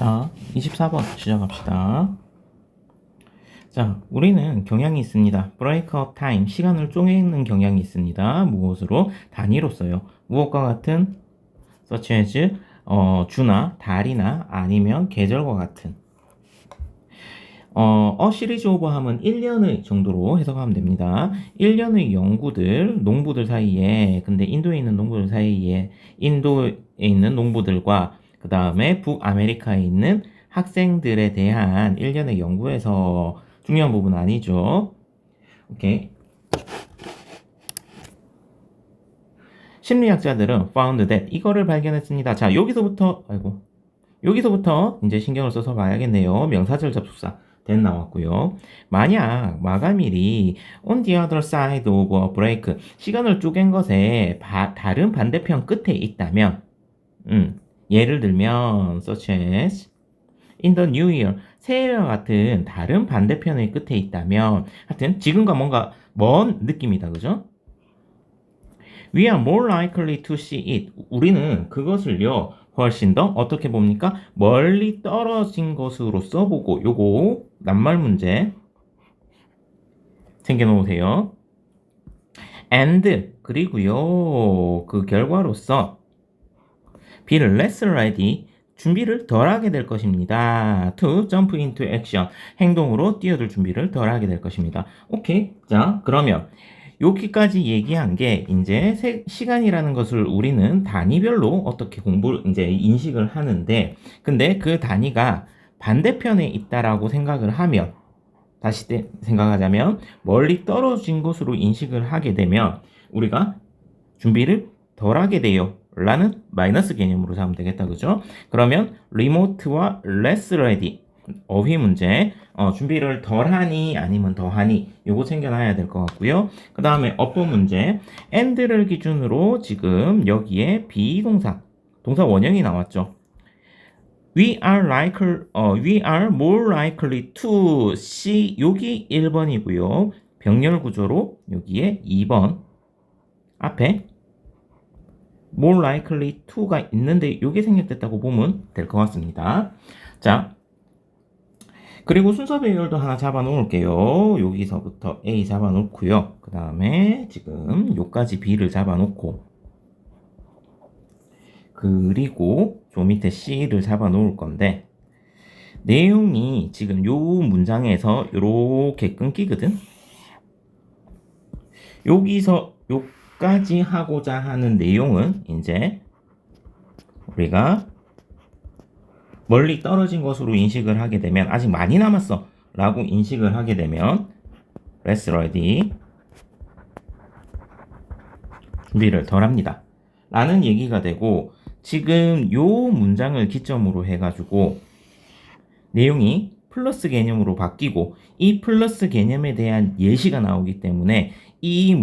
자, 24번 시작합시다. 자, 우리는 경향이 있습니다. breakup time, 시간을 쪼개는 경향이 있습니다. 무엇으로? 단위로 써요. 무엇과 같은? such as, 주나, 달이나, 아니면 계절과 같은. 시리즈 오버 하면 1년의 정도로 해석하면 됩니다. 1년의 연구들, 농부들 사이에, 근데 인도에 있는 농부들 사이에, 인도에 있는 농부들과 그 다음에 북아메리카에 있는 학생들에 대한 1년의 연구에서 중요한 부분 아니죠. 오케이. 심리학자들은 found that 이거를 발견했습니다. 자, 여기서부터 이제 신경을 써서 봐야겠네요. 명사절 접속사 that 나왔고요. 만약 마감일이 on the other side of a break, 시간을 쪼갠 것에 다른 반대편 끝에 있다면, 예를 들면 such as in the new year, 새해와 같은 다른 반대편의 끝에 있다면, 하여튼 지금과 뭔가 먼 느낌이다, 그죠? We are more likely to see it. 우리는 그것을요, 훨씬 더 어떻게 봅니까? 멀리 떨어진 것으로서 보고, 요거 낱말 문제 챙겨놓으세요. And 그리고요, 그 결과로서 be less ready, 준비를 덜 하게 될 것입니다. to jump into action, 행동으로 뛰어들 준비를 덜 하게 될 것입니다. 오케이. 자, 그러면 여기까지 얘기한 게 이제 시간이라는 것을 우리는 단위별로 어떻게 이제 인식을 하는데, 근데 그 단위가 반대편에 있다라고 생각을 하면, 다시 생각하자면 멀리 떨어진 것으로 인식을 하게 되면 우리가 준비를 덜 하게 돼요 라는 마이너스 개념으로 잡으면 되겠다, 그죠? 그러면 remote와 less ready, 어휘 문제, 준비를 덜 하니 아니면 더 하니, 요거 챙겨놔야 될 것 같고요. 그 다음에 어법 문제, and를 기준으로 지금 여기에 비동사, 동사 원형이 나왔죠. we are more likely to see, 여기 1번이고요. 병렬 구조로 여기에 2번 앞에 more likely to가 있는데 이게 생략됐다고 보면 될 것 같습니다. 자, 그리고 순서 배열도 하나 잡아 놓을게요. 여기서부터 A 잡아 놓고요. 그 다음에 지금 요까지 B를 잡아 놓고, 그리고 저 밑에 C를 잡아 놓을 건데, 내용이 지금 요 문장에서 요렇게 끊기거든. 여기서 요까지 하고자 하는 내용은 이제 우리가 멀리 떨어진 것으로 인식을 하게 되면, 아직 많이 남았어 라고 인식을 하게 되면 less ready, 준비를 덜 합니다 라는 얘기가 되고, 지금 요 문장을 기점으로 해가지고 내용이 플러스 개념으로 바뀌고, 이 플러스 개념에 대한 예시가 나오기 때문에 이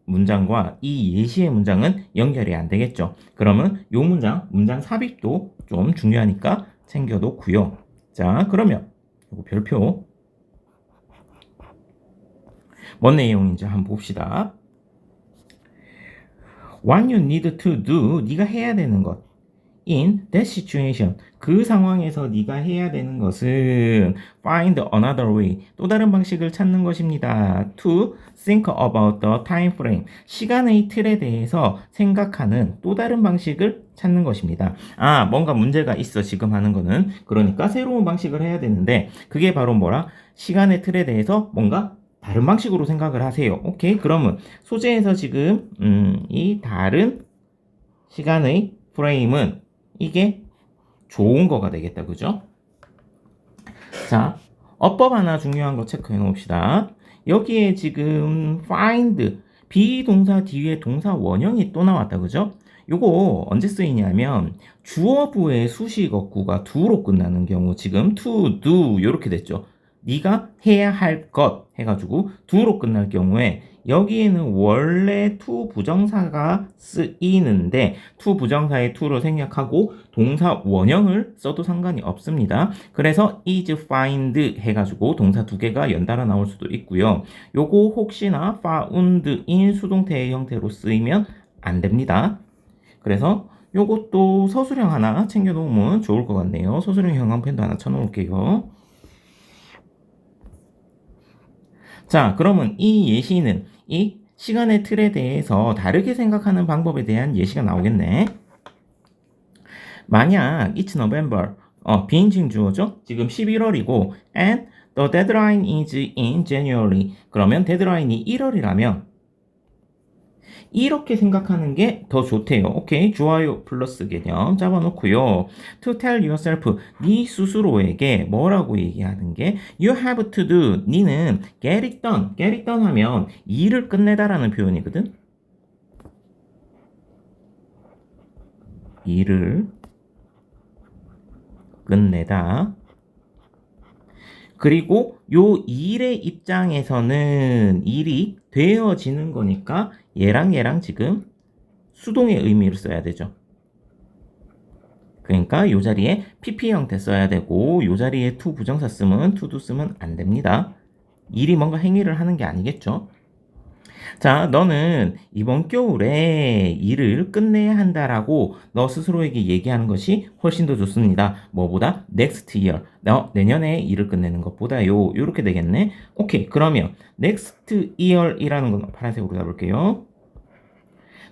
문장과 이 예시의 문장은 연결이 안 되겠죠. 그러면 요 문장 삽입도 좀 중요하니까 챙겨놓고요. 자, 그러면 요거 별표 뭔 내용인지 한번 봅시다. What you need to do, 네가 해야 되는 것. In that situation, 그 상황에서 네가 해야 되는 것은 find another way, 또 다른 방식을 찾는 것입니다. To think about the time frame, 시간의 틀에 대해서 생각하는 또 다른 방식을 찾는 것입니다. 아, 뭔가 문제가 있어 지금 하는 거는. 그러니까 새로운 방식을 해야 되는데, 그게 바로 뭐라? 시간의 틀에 대해서 뭔가 다른 방식으로 생각을 하세요. 오케이. 그러면 소재에서 지금 이 다른 시간의 프레임은 이게 좋은 거가 되겠다, 그죠? 자, 어법 하나 중요한 거 체크해 놓읍시다. 여기에 지금 find, 비동사 뒤에 동사 원형이 또 나왔다, 그죠? 요거 언제 쓰이냐면 주어부의 수식어구가 do로 끝나는 경우, 지금 to do 요렇게 됐죠. 네가 해야 할 것 해가지고 do로 끝날 경우에 여기에는 원래 to 부정사가 쓰이는데 to 부정사의 to를 생략하고 동사 원형을 써도 상관이 없습니다. 그래서 is find 해가지고 동사 두 개가 연달아 나올 수도 있고요. 요거 혹시나 found in 수동태의 형태로 쓰이면 안 됩니다. 그래서 요것도 서술형 하나 챙겨 놓으면 좋을 것 같네요. 서술형 형광펜도 하나 쳐놓을게요. 자, 그러면 이 예시는 이 시간의 틀에 대해서 다르게 생각하는 방법에 대한 예시가 나오겠네. 만약 it's November, 비인칭 주어죠? 지금 11월이고 and the deadline is in January. 그러면 데드라인이 1월이라면 이렇게 생각하는 게 더 좋대요. 오케이, 좋아요 플러스 개념 잡아놓고요. To tell yourself, 네 스스로에게 뭐라고 얘기하는 게 You have to do, 니는 get it done, get it done 하면 일을 끝내다라는 표현이거든. 일을 끝내다. 그리고 요 일의 입장에서는 일이 되어지는 거니까 얘랑 지금 수동의 의미를 써야 되죠. 그러니까 요 자리에 PP 형태 써야 되고 요 자리에 to 부정사 쓰면 to 쓰면 안 됩니다. 일이 뭔가 행위를 하는 게 아니겠죠. 자, 너는 이번 겨울에 일을 끝내야 한다라고 너 스스로에게 얘기하는 것이 훨씬 더 좋습니다. 뭐보다 next year, 내년에 일을 끝내는 것보다요. 이렇게 되겠네. 오케이, 그러면 next year이라는 건 파란색으로 잡을게요.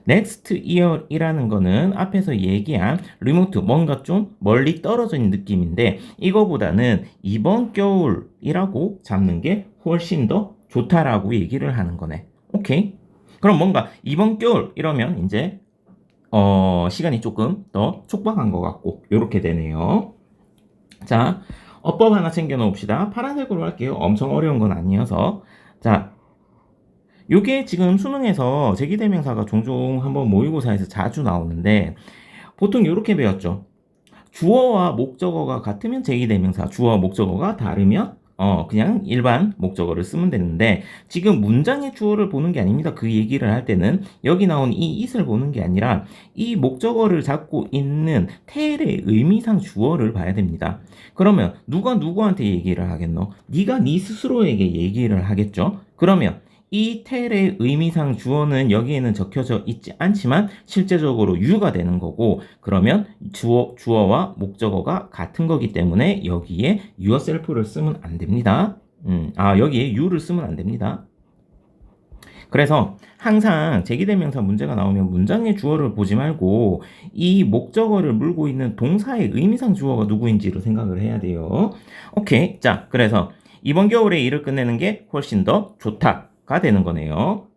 next year이라는 거는 앞에서 얘기한 remote, 뭔가 좀 멀리 떨어져 있는 느낌인데 이거보다는 이번 겨울이라고 잡는 게 훨씬 더 좋다라고 얘기를 하는 거네. 오케이. 그럼 뭔가 이번 겨울 이러면 이제 시간이 조금 더 촉박한 것 같고 이렇게 되네요. 자, 어법 하나 챙겨 놓읍시다. 파란색으로 할게요. 엄청 어려운 건 아니어서. 자, 요게 지금 수능에서 제기대명사가 종종 한번 모의고사에서 자주 나오는데 보통 이렇게 배웠죠. 주어와 목적어가 같으면 제기대명사, 주어와 목적어가 다르면 그냥 일반 목적어를 쓰면 되는데 지금 문장의 주어를 보는 게 아닙니다. 그 얘기를 할 때는 여기 나온 이 it을 보는 게 아니라 이 목적어를 잡고 있는 텔의 의미상 주어를 봐야 됩니다. 그러면 누가 누구한테 얘기를 하겠노? 네가 네 스스로에게 얘기를 하겠죠. 그러면 이 텔의 의미상 주어는 여기에는 적혀져 있지 않지만 실제적으로 you가 되는 거고 그러면 주어와 목적어가 같은 거기 때문에 여기에 yourself를 쓰면 안 됩니다. 여기에 you를 쓰면 안 됩니다. 그래서 항상 제기대명사 문제가 나오면 문장의 주어를 보지 말고 이 목적어를 물고 있는 동사의 의미상 주어가 누구인지를 생각을 해야 돼요. 오케이. 자, 그래서 이번 겨울에 일을 끝내는 게 훨씬 더 좋다가 되는 거네요.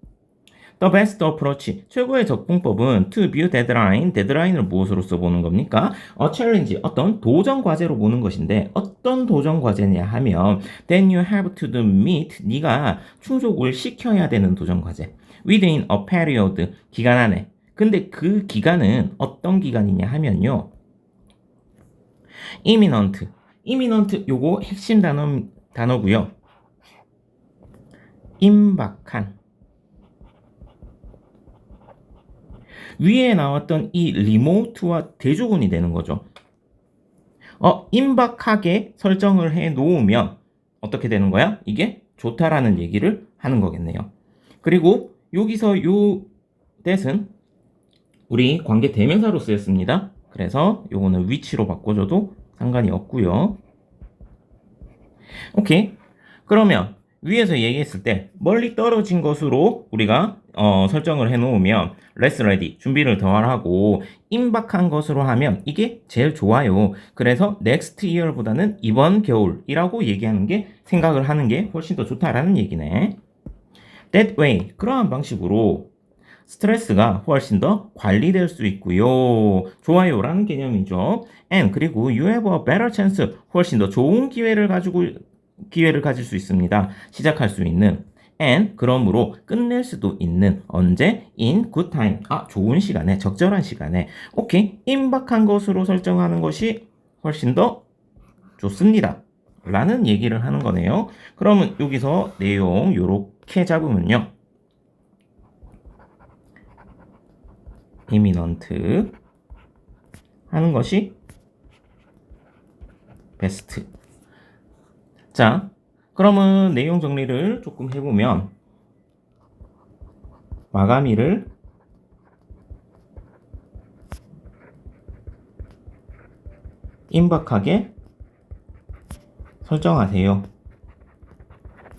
The best approach, 최고의 접근법은 to view deadline, 데드라인을 무엇으로 써보는 겁니까? challenge, 어떤 도전 과제로 보는 것인데 어떤 도전 과제냐 하면 then you have to meet, 네가 충족을 시켜야 되는 도전 과제. within a period, 기간 안에. 근데 그 기간은 어떤 기간이냐 하면요. imminent, 요거 핵심 단어고요. 임박한. 위에 나왔던 이 리모트와 대조군이 되는 거죠. 임박하게 설정을 해 놓으면 어떻게 되는 거야? 이게 좋다라는 얘기를 하는 거겠네요. 그리고 여기서 요 that은 우리 관계 대명사로 쓰였습니다. 그래서 요거는 위치로 바꿔줘도 상관이 없고요. 오케이. 그러면 위에서 얘기했을 때 멀리 떨어진 것으로 우리가 설정을 해놓으면 less ready, 준비를 더 하고 임박한 것으로 하면 이게 제일 좋아요. 그래서 next year보다는 이번 겨울이라고 얘기하는 게 생각을 하는 게 훨씬 더 좋다라는 얘기네. That way, 그러한 방식으로 스트레스가 훨씬 더 관리될 수 있고요. 좋아요라는 개념이죠. And 그리고 you have a better chance, 훨씬 더 좋은 기회를 가질 수 있습니다. 시작할 수 있는 and 그러므로 끝낼 수도 있는 언제? in good time. 좋은 시간에, 적절한 시간에. 오케이. 임박한 것으로 설정하는 것이 훨씬 더 좋습니다. 라는 얘기를 하는 거네요. 그러면 여기서 내용 요렇게 잡으면요. imminent 하는 것이 베스트. 자, 그러면 내용 정리를 조금 해보면 마감일을 임박하게 설정하세요.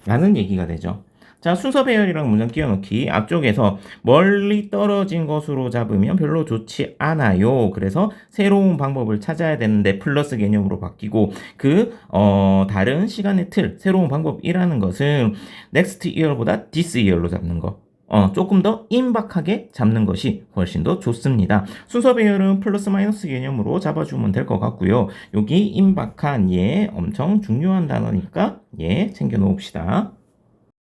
라는 얘기가 되죠. 자, 순서 배열이랑 문장 끼워넣기. 앞쪽에서 멀리 떨어진 것으로 잡으면 별로 좋지 않아요. 그래서 새로운 방법을 찾아야 되는데 플러스 개념으로 바뀌고 다른 시간의 틀, 새로운 방법이라는 것은 next year보다 this year로 잡는 거. 조금 더 임박하게 잡는 것이 훨씬 더 좋습니다. 순서 배열은 플러스 마이너스 개념으로 잡아주면 될 것 같고요. 여기 임박한 예 엄청 중요한 단어니까 예 챙겨 놓읍시다.